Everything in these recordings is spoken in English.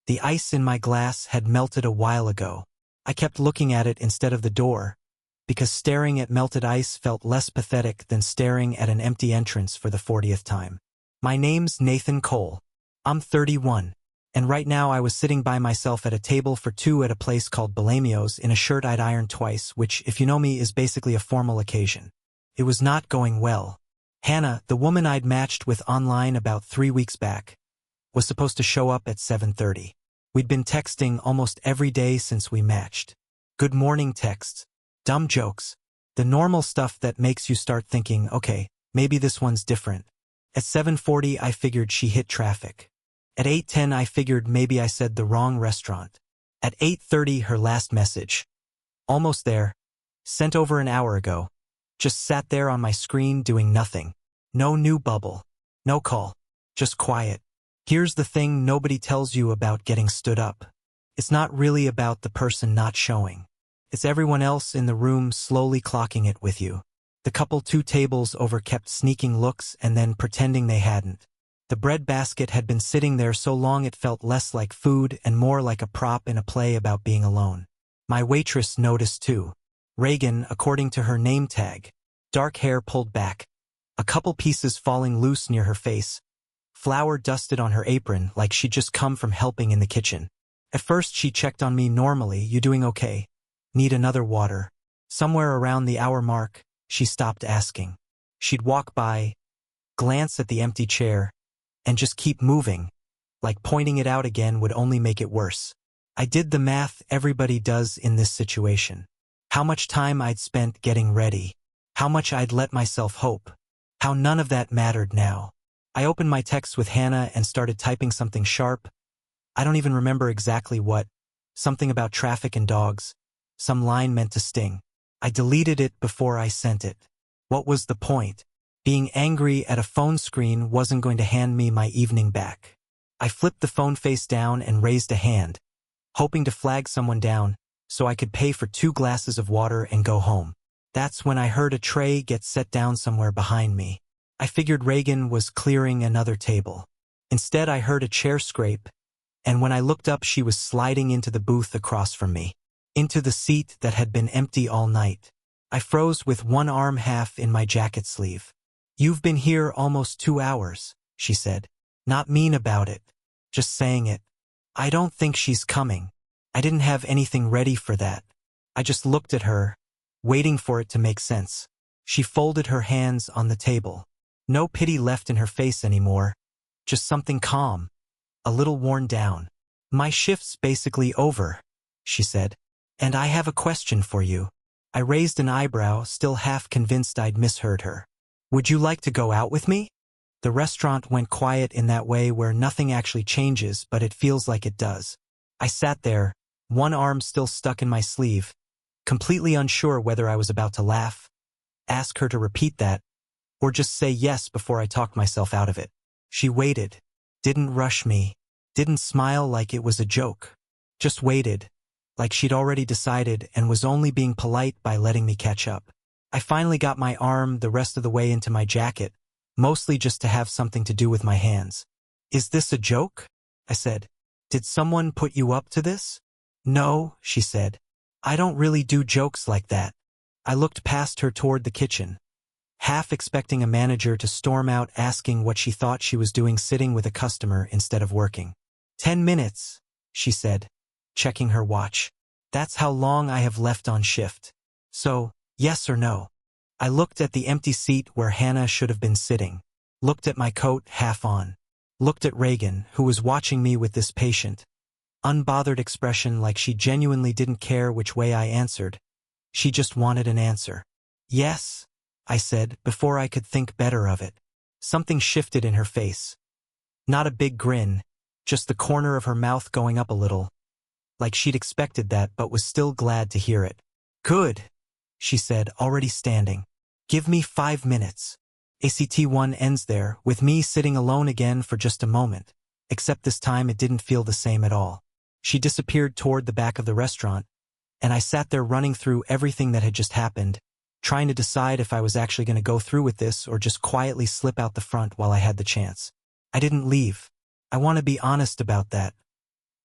The ice in my glass had melted a while ago. I kept looking at it instead of the door, because staring at melted ice felt less pathetic than staring at an empty entrance for the 40th time. My name's Nathan Cole. I'm 31, and right now I was sitting by myself at a table for two at a place called Balamio's in a shirt I'd ironed twice, which, if you know me, is basically a formal occasion. It was not going well. Hannah, the woman I'd matched with online about 3 weeks back, was supposed to show up at 7:30. We'd been texting almost every day since we matched. Good morning texts, dumb jokes, the normal stuff that makes you start thinking, okay, maybe this one's different. At 7:40 I figured she hit traffic. At 8:10 I figured maybe I said the wrong restaurant. At 8:30 her last message. Almost there. Sent over an hour ago. Just sat there on my screen doing nothing. No new bubble. No call. Just quiet. Here's the thing nobody tells you about getting stood up. It's not really about the person not showing. It's everyone else in the room slowly clocking it with you. The couple 2 tables over kept sneaking looks and then pretending they hadn't. The bread basket had been sitting there so long it felt less like food and more like a prop in a play about being alone. My waitress noticed too. Reagan, according to her name tag. Dark hair pulled back. A couple pieces falling loose near her face. Flour dusted on her apron like she'd just come from helping in the kitchen. At first she checked on me normally, "You doing okay? Need another water?" Somewhere around the hour mark, she stopped asking. She'd walk by, glance at the empty chair, and just keep moving, like pointing it out again would only make it worse. I did the math everybody does in this situation. How much time I'd spent getting ready. How much I'd let myself hope. How none of that mattered now. I opened my text with Hannah and started typing something sharp. I don't even remember exactly what. Something about traffic and dogs. Some line meant to sting. I deleted it before I sent it. What was the point? Being angry at a phone screen wasn't going to hand me my evening back. I flipped the phone face down and raised a hand, hoping to flag someone down so I could pay for 2 glasses of water and go home. That's when I heard a tray get set down somewhere behind me. I figured Reagan was clearing another table. Instead, I heard a chair scrape, and when I looked up, she was sliding into the booth across from me, into the seat that had been empty all night. I froze with one arm half in my jacket sleeve. "You've been here almost 2 hours, she said. Not mean about it, just saying it. I don't think she's coming. I didn't have anything ready for that. I just looked at her, waiting for it to make sense. She folded her hands on the table. No pity left in her face anymore, just something calm, a little worn down. "My shift's basically over," she said. "And I have a question for you." I raised an eyebrow, still half convinced I'd misheard her. "Would you like to go out with me?" The restaurant went quiet in that way where nothing actually changes, but it feels like it does. I sat there, one arm still stuck in my sleeve, completely unsure whether I was about to laugh, ask her to repeat that, or just say yes before I talked myself out of it. She waited, didn't rush me, didn't smile like it was a joke. Just waited, like she'd already decided and was only being polite by letting me catch up. I finally got my arm the rest of the way into my jacket, mostly just to have something to do with my hands. "Is this a joke?" I said. "Did someone put you up to this?" "No," she said. "I don't really do jokes like that." I looked past her toward the kitchen, half expecting a manager to storm out asking what she thought she was doing sitting with a customer instead of working. 10 minutes, she said, checking her watch. "That's how long I have left on shift. So, yes or no?" I looked at the empty seat where Hannah should have been sitting, looked at my coat half on, looked at Reagan, who was watching me with this patient, unbothered expression like she genuinely didn't care which way I answered. She just wanted an answer. "Yes," I said, before I could think better of it. Something shifted in her face. Not a big grin, just the corner of her mouth going up a little, like she'd expected that but was still glad to hear it. "Good," she said, already standing. "Give me 5 minutes. ACT1 ends there, with me sitting alone again for just a moment, except this time it didn't feel the same at all. She disappeared toward the back of the restaurant, and I sat there running through everything that had just happened, trying to decide if I was actually going to go through with this or just quietly slip out the front while I had the chance. I didn't leave. I want to be honest about that.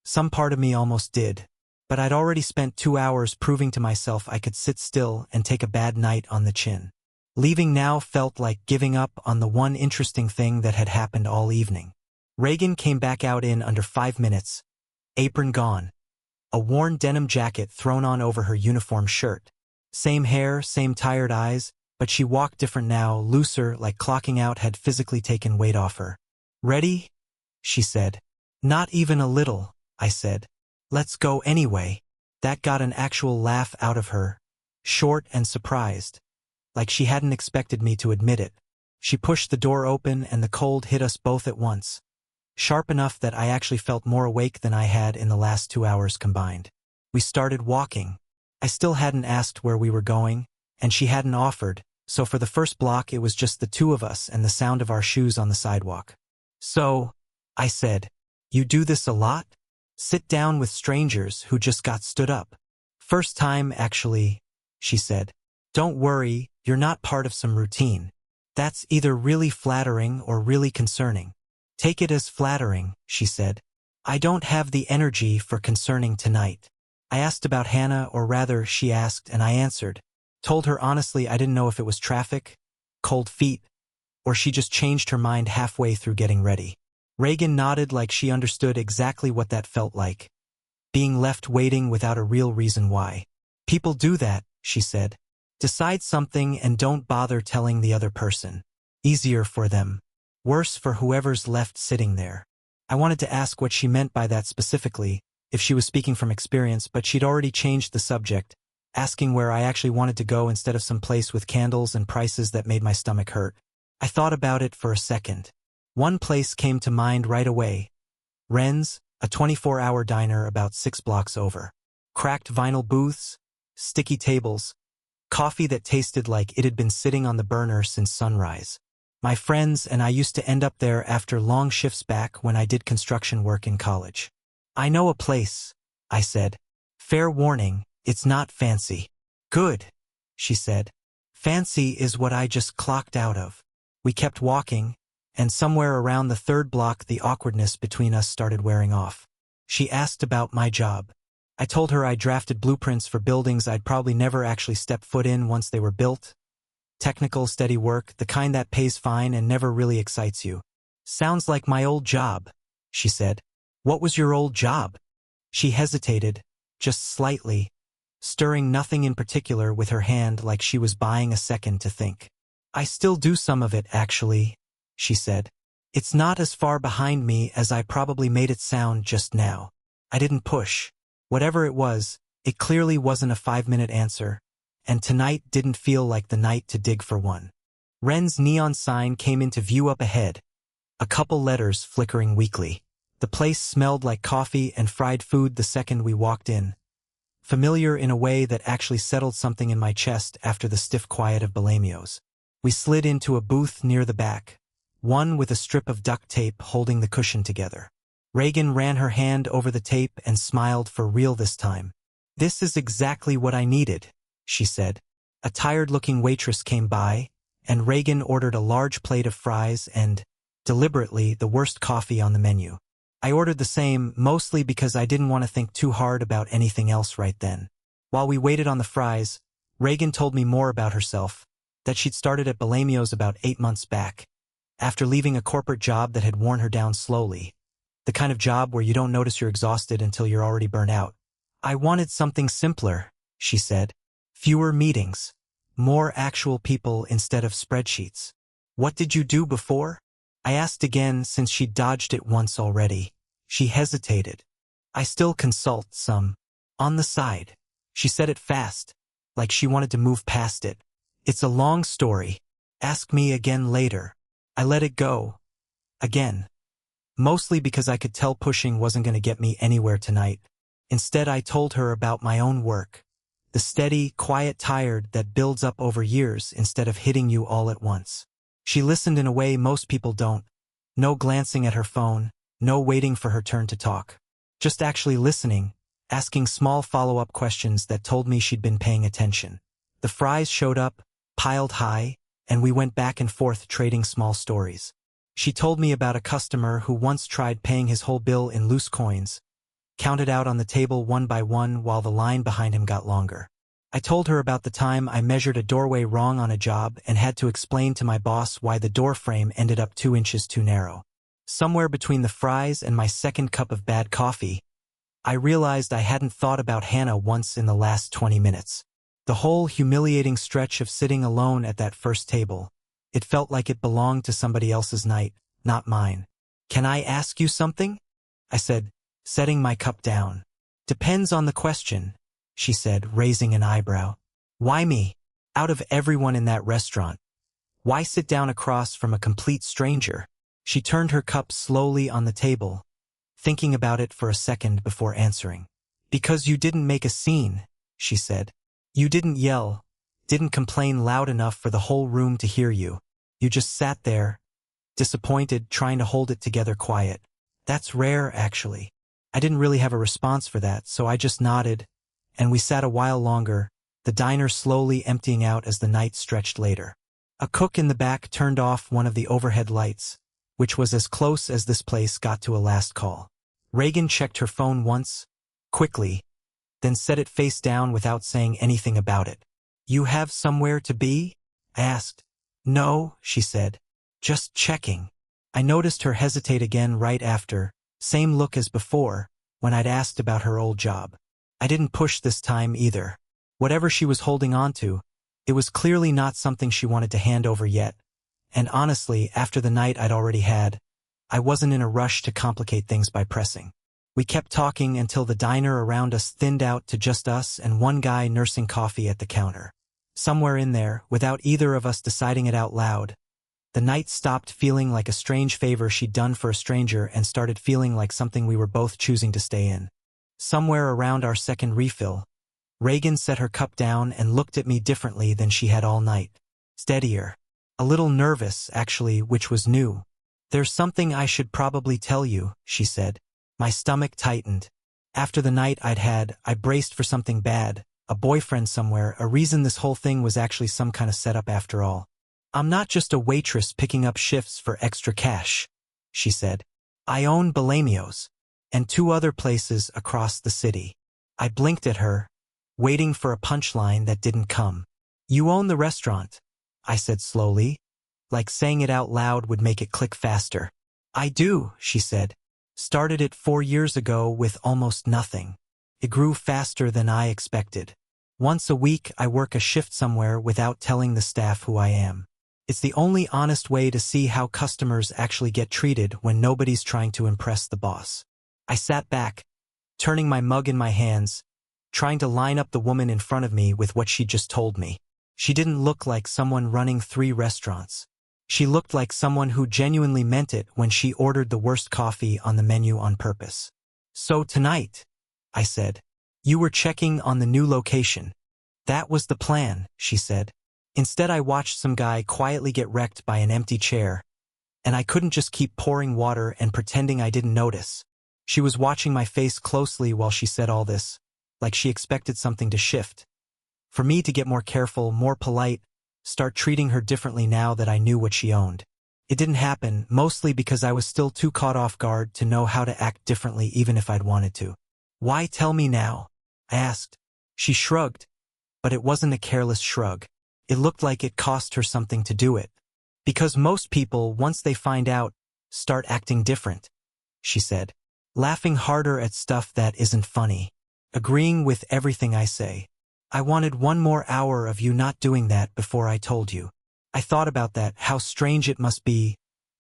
Some part of me almost did. But I'd already spent 2 hours proving to myself I could sit still and take a bad night on the chin. Leaving now felt like giving up on the one interesting thing that had happened all evening. Reagan came back out in under 5 minutes, apron gone, a worn denim jacket thrown on over her uniform shirt. Same hair, same tired eyes, but she walked different now, looser, like clocking out had physically taken weight off her. "Ready?" she said. "Not even a little," I said. "Let's go anyway." That got an actual laugh out of her, short and surprised, like she hadn't expected me to admit it. She pushed the door open and the cold hit us both at once, sharp enough that I actually felt more awake than I had in the last 2 hours combined. We started walking. I still hadn't asked where we were going, and she hadn't offered, so for the first block it was just the two of us and the sound of our shoes on the sidewalk. "So," I said, "you do this a lot? Sit down with strangers who just got stood up?" "First time, actually," she said. "Don't worry, you're not part of some routine. That's either really flattering or really concerning." "Take it as flattering," she said. "I don't have the energy for concerning tonight." I asked about Hannah, or rather, she asked and I answered. Told her honestly I didn't know if it was traffic, cold feet, or she just changed her mind halfway through getting ready. Reagan nodded like she understood exactly what that felt like. Being left waiting without a real reason why. "People do that," she said. "Decide something and don't bother telling the other person. Easier for them. Worse for whoever's left sitting there." I wanted to ask what she meant by that specifically, if she was speaking from experience, but she'd already changed the subject, asking where I actually wanted to go instead of some place with candles and prices that made my stomach hurt. I thought about it for a second. One place came to mind right away. Wren's, a 24-hour diner about 6 blocks over. Cracked vinyl booths, sticky tables, coffee that tasted like it had been sitting on the burner since sunrise. My friends and I used to end up there after long shifts back when I did construction work in college. "I know a place," I said. "Fair warning, it's not fancy." "Good," she said. "Fancy is what I just clocked out of." We kept walking, and somewhere around the 3rd block the awkwardness between us started wearing off. She asked about my job. I told her I drafted blueprints for buildings I'd probably never actually step foot in once they were built. Technical, steady work, the kind that pays fine and never really excites you. "Sounds like my old job," she said. "What was your old job?" She hesitated, just slightly, stirring nothing in particular with her hand like she was buying a second to think. "I still do some of it, actually," she said. "It's not as far behind me as I probably made it sound just now." I didn't push. Whatever it was, it clearly wasn't a 5-minute answer, and tonight didn't feel like the night to dig for one. Wren's neon sign came into view up ahead, a couple letters flickering weakly. The place smelled like coffee and fried food the second we walked in, familiar in a way that actually settled something in my chest after the stiff quiet of Bolaños. We slid into a booth near the back, one with a strip of duct tape holding the cushion together. Reagan ran her hand over the tape and smiled for real this time. "This is exactly what I needed," she said. A tired-looking waitress came by, and Reagan ordered a large plate of fries and, deliberately, the worst coffee on the menu. I ordered the same, mostly because I didn't want to think too hard about anything else right then. While we waited on the fries, Reagan told me more about herself, that she'd started at Bolaños about 8 months back, after leaving a corporate job that had worn her down slowly, the kind of job where you don't notice you're exhausted until you're already burnt out. "I wanted something simpler," she said. "Fewer meetings. More actual people instead of spreadsheets." "What did you do before?" I asked again since she'd dodged it once already. She hesitated. "I still consult some. On the side." She said it fast, like she wanted to move past it. "It's a long story. Ask me again later." I let it go. Again. Mostly because I could tell pushing wasn't going to get me anywhere tonight. Instead, I told her about my own work. The steady, quiet tired that builds up over years instead of hitting you all at once. She listened in a way most people don't. No glancing at her phone, no waiting for her turn to talk. Just actually listening, asking small follow-up questions that told me she'd been paying attention. The fries showed up, piled high, and we went back and forth trading small stories. She told me about a customer who once tried paying his whole bill in loose coins, counted out on the table one by one while the line behind him got longer. I told her about the time I measured a doorway wrong on a job and had to explain to my boss why the door frame ended up 2 inches too narrow. Somewhere between the fries and my second cup of bad coffee, I realized I hadn't thought about Hannah once in the last 20 minutes. The whole humiliating stretch of sitting alone at that first table, it felt like it belonged to somebody else's night, not mine. "Can I ask you something?" I said, setting my cup down. "Depends on the question," she said, raising an eyebrow. "Why me? Out of everyone in that restaurant. Why sit down across from a complete stranger?" She turned her cup slowly on the table, thinking about it for a second before answering. "Because you didn't make a scene," she said. "You didn't yell, didn't complain loud enough for the whole room to hear you. You just sat there, disappointed, trying to hold it together quiet. That's rare, actually." I didn't really have a response for that, so I just nodded, and we sat a while longer, the diner slowly emptying out as the night stretched later. A cook in the back turned off one of the overhead lights, which was as close as this place got to a last call. Reagan checked her phone once, quickly, then set it face down without saying anything about it. "You have somewhere to be?" I asked. "No," she said. "Just checking." I noticed her hesitate again right after, same look as before, when I'd asked about her old job. I didn't push this time either. Whatever she was holding on to, it was clearly not something she wanted to hand over yet, and honestly, after the night I'd already had, I wasn't in a rush to complicate things by pressing. We kept talking until the diner around us thinned out to just us and one guy nursing coffee at the counter. Somewhere in there, without either of us deciding it out loud, the night stopped feeling like a strange favor she'd done for a stranger and started feeling like something we were both choosing to stay in. Somewhere around our second refill, Reagan set her cup down and looked at me differently than she had all night. Steadier. A little nervous, actually, which was new. "There's something I should probably tell you," she said. My stomach tightened. After the night I'd had, I braced for something bad, a boyfriend somewhere, a reason this whole thing was actually some kind of setup after all. "I'm not just a waitress picking up shifts for extra cash," she said. "I own Bellamios, and 2 other places across the city." I blinked at her, waiting for a punchline that didn't come. "You own the restaurant," I said slowly, like saying it out loud would make it click faster. "I do," she said. "Started it 4 years ago with almost nothing. It grew faster than I expected. Once a week I work a shift somewhere without telling the staff who I am. It's the only honest way to see how customers actually get treated when nobody's trying to impress the boss." I sat back, turning my mug in my hands, trying to line up the woman in front of me with what she'd just told me. She didn't look like someone running 3 restaurants. She looked like someone who genuinely meant it when she ordered the worst coffee on the menu on purpose. "So tonight," I said, "you were checking on the new location." "That was the plan," she said. Instead I watched some guy quietly get wrecked by an empty chair, and I couldn't just keep pouring water and pretending I didn't notice. She was watching my face closely while she said all this, like she expected something to shift. For me to get more careful, more polite, start treating her differently now that I knew what she owned. It didn't happen, mostly because I was still too caught off guard to know how to act differently even if I'd wanted to. "Why tell me now?" I asked. She shrugged, but it wasn't a careless shrug. It looked like it cost her something to do it. "Because most people, once they find out, start acting different," she said, laughing harder at stuff that isn't funny, agreeing with everything I say. "I wanted 1 more hour of you not doing that before I told you." I thought about that, how strange it must be,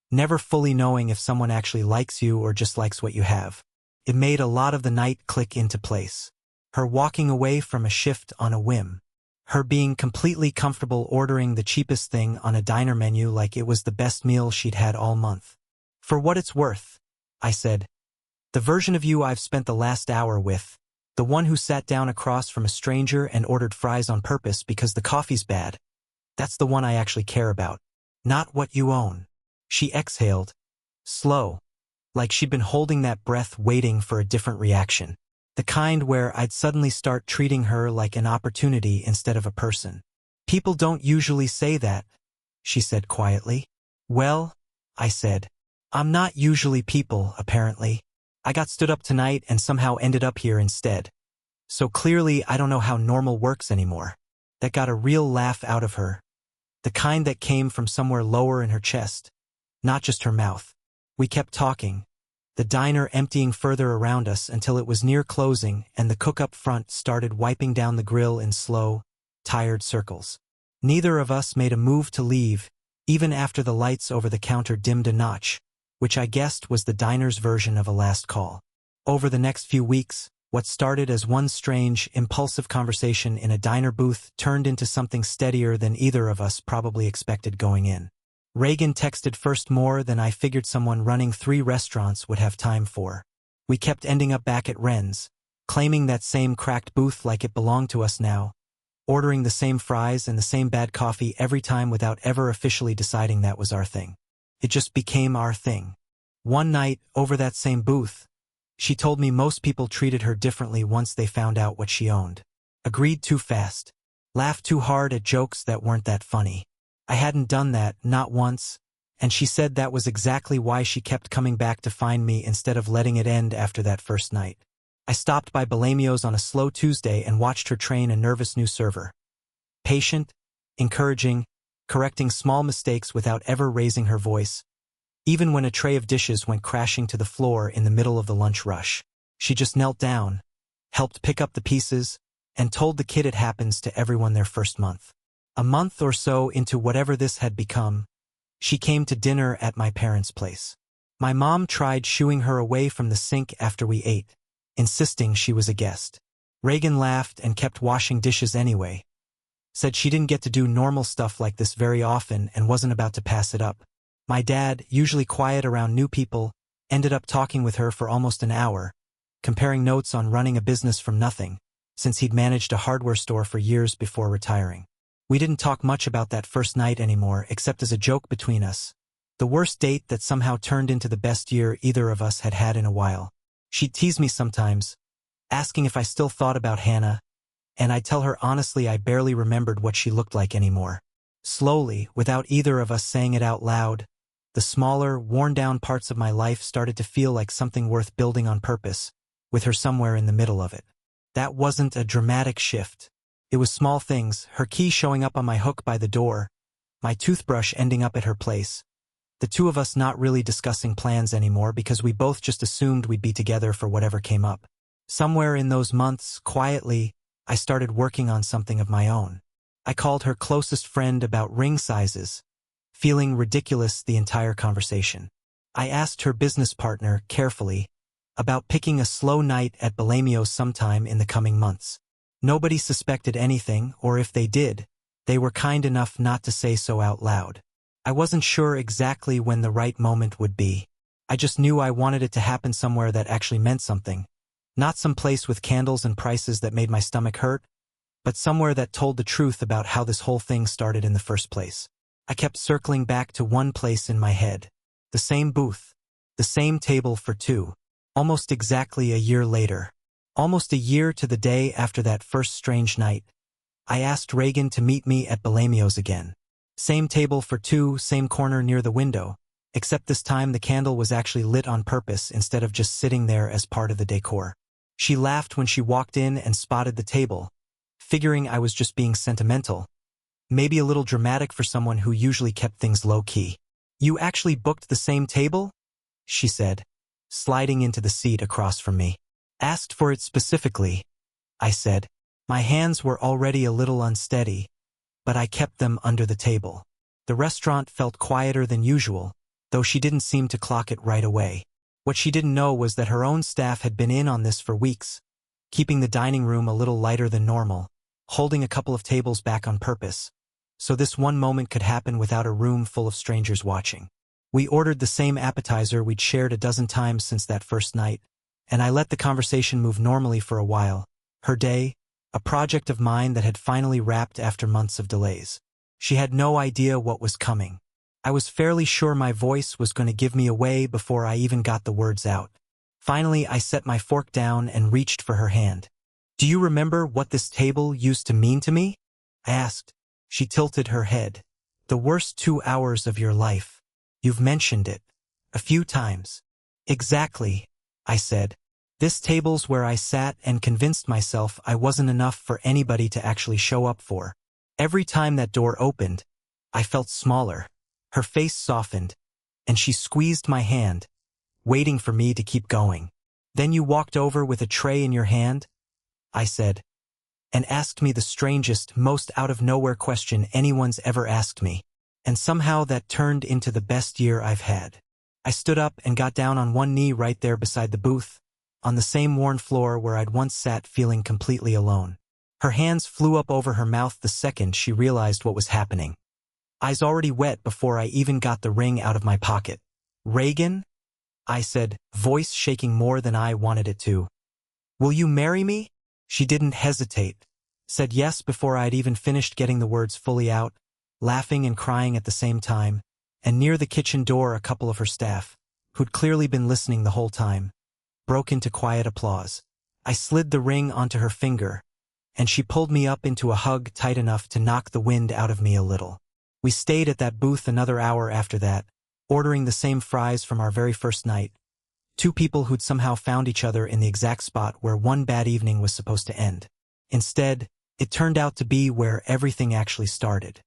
never fully knowing if someone actually likes you or just likes what you have. It made a lot of the night click into place. Her walking away from a shift on a whim. Her being completely comfortable ordering the cheapest thing on a diner menu like it was the best meal she'd had all month. "For what it's worth," I said, "the version of you I've spent the last hour with, the one who sat down across from a stranger and ordered fries on purpose because the coffee's bad, that's the one I actually care about. Not what you own." She exhaled, slow, like she'd been holding that breath waiting for a different reaction. The kind where I'd suddenly start treating her like an opportunity instead of a person. "People don't usually say that," she said quietly. "Well," I said, "I'm not usually people, apparently." I got stood up tonight and somehow ended up here instead. So clearly I don't know how normal works anymore. That got a real laugh out of her. The kind that came from somewhere lower in her chest, not just her mouth. We kept talking, the diner emptying further around us until it was near closing and the cook up front started wiping down the grill in slow, tired circles. Neither of us made a move to leave, even after the lights over the counter dimmed a notch, which I guessed was the diner's version of a last call. Over the next few weeks, what started as one strange, impulsive conversation in a diner booth turned into something steadier than either of us probably expected going in. Reagan texted first more than I figured someone running 3 restaurants would have time for. We kept ending up back at Wren's, claiming that same cracked booth like it belonged to us now, ordering the same fries and the same bad coffee every time without ever officially deciding that was our thing. It just became our thing. One night, over that same booth, she told me most people treated her differently once they found out what she owned. Agreed too fast. Laughed too hard at jokes that weren't that funny. I hadn't done that, not once, and she said that was exactly why she kept coming back to find me instead of letting it end after that first night. I stopped by Belamio's on a slow Tuesday and watched her train a nervous new server. Patient, encouraging, correcting small mistakes without ever raising her voice. Even when a tray of dishes went crashing to the floor in the middle of the lunch rush, she just knelt down, helped pick up the pieces, and told the kid it happens to everyone their first month. A month or so into whatever this had become, she came to dinner at my parents' place. My mom tried shooing her away from the sink after we ate, insisting she was a guest. Reagan laughed and kept washing dishes anyway. Said she didn't get to do normal stuff like this very often and wasn't about to pass it up. My dad, usually quiet around new people, ended up talking with her for almost an hour, comparing notes on running a business from nothing, since he'd managed a hardware store for years before retiring. We didn't talk much about that first night anymore except as a joke between us. The worst date that somehow turned into the best year either of us had had in a while. She'd tease me sometimes, asking if I still thought about Hannah, and I'd tell her honestly I barely remembered what she looked like anymore. Slowly, without either of us saying it out loud, the smaller, worn-down parts of my life started to feel like something worth building on purpose, with her somewhere in the middle of it. That wasn't a dramatic shift. It was small things, her key showing up on my hook by the door, my toothbrush ending up at her place, the two of us not really discussing plans anymore because we both just assumed we'd be together for whatever came up. Somewhere in those months, quietly, I started working on something of my own. I called her closest friend about ring sizes, feeling ridiculous the entire conversation. I asked her business partner, carefully, about picking a slow night at Belamio's sometime in the coming months. Nobody suspected anything, or if they did, they were kind enough not to say so out loud. I wasn't sure exactly when the right moment would be. I just knew I wanted it to happen somewhere that actually meant something. Not some place with candles and prices that made my stomach hurt, but somewhere that told the truth about how this whole thing started in the first place. I kept circling back to one place in my head. The same booth. The same table for 2. Almost exactly a year later. Almost a year to the day after that first strange night. I asked Reagan to meet me at Belamio's again. Same table for 2, same corner near the window, except this time the candle was actually lit on purpose instead of just sitting there as part of the decor. She laughed when she walked in and spotted the table, figuring I was just being sentimental. Maybe a little dramatic for someone who usually kept things low-key. "You actually booked the same table?" she said, sliding into the seat across from me. "Asked for it specifically," I said. My hands were already a little unsteady, but I kept them under the table. The restaurant felt quieter than usual, though she didn't seem to clock it right away. What she didn't know was that her own staff had been in on this for weeks, keeping the dining room a little lighter than normal, holding a couple of tables back on purpose, so this one moment could happen without a room full of strangers watching. We ordered the same appetizer we'd shared a dozen times since that first night, and I let the conversation move normally for a while. Her day, a project of mine that had finally wrapped after months of delays. She had no idea what was coming. I was fairly sure my voice was going to give me away before I even got the words out. Finally, I set my fork down and reached for her hand. "Do you remember what this table used to mean to me?" I asked. She tilted her head. "The worst 2 hours of your life. You've mentioned it. A few times." "Exactly," I said. This table's where I sat and convinced myself I wasn't enough for anybody to actually show up for. Every time that door opened, I felt smaller. Her face softened, and she squeezed my hand, waiting for me to keep going. Then you walked over with a tray in your hand, I said, and asked me the strangest, most out-of-nowhere question anyone's ever asked me. And somehow that turned into the best year I've had. I stood up and got down on one knee right there beside the booth, on the same worn floor where I'd once sat feeling completely alone. Her hands flew up over her mouth the second she realized what was happening. Eyes already wet before I even got the ring out of my pocket. "Reagan?" I said, voice shaking more than I wanted it to. "Will you marry me?" She didn't hesitate, said yes before I'd even finished getting the words fully out, laughing and crying at the same time, and near the kitchen door a couple of her staff, who'd clearly been listening the whole time, broke into quiet applause. I slid the ring onto her finger, and she pulled me up into a hug tight enough to knock the wind out of me a little. We stayed at that booth another hour after that, ordering the same fries from our very first night. Two people who'd somehow found each other in the exact spot where one bad evening was supposed to end. Instead, it turned out to be where everything actually started.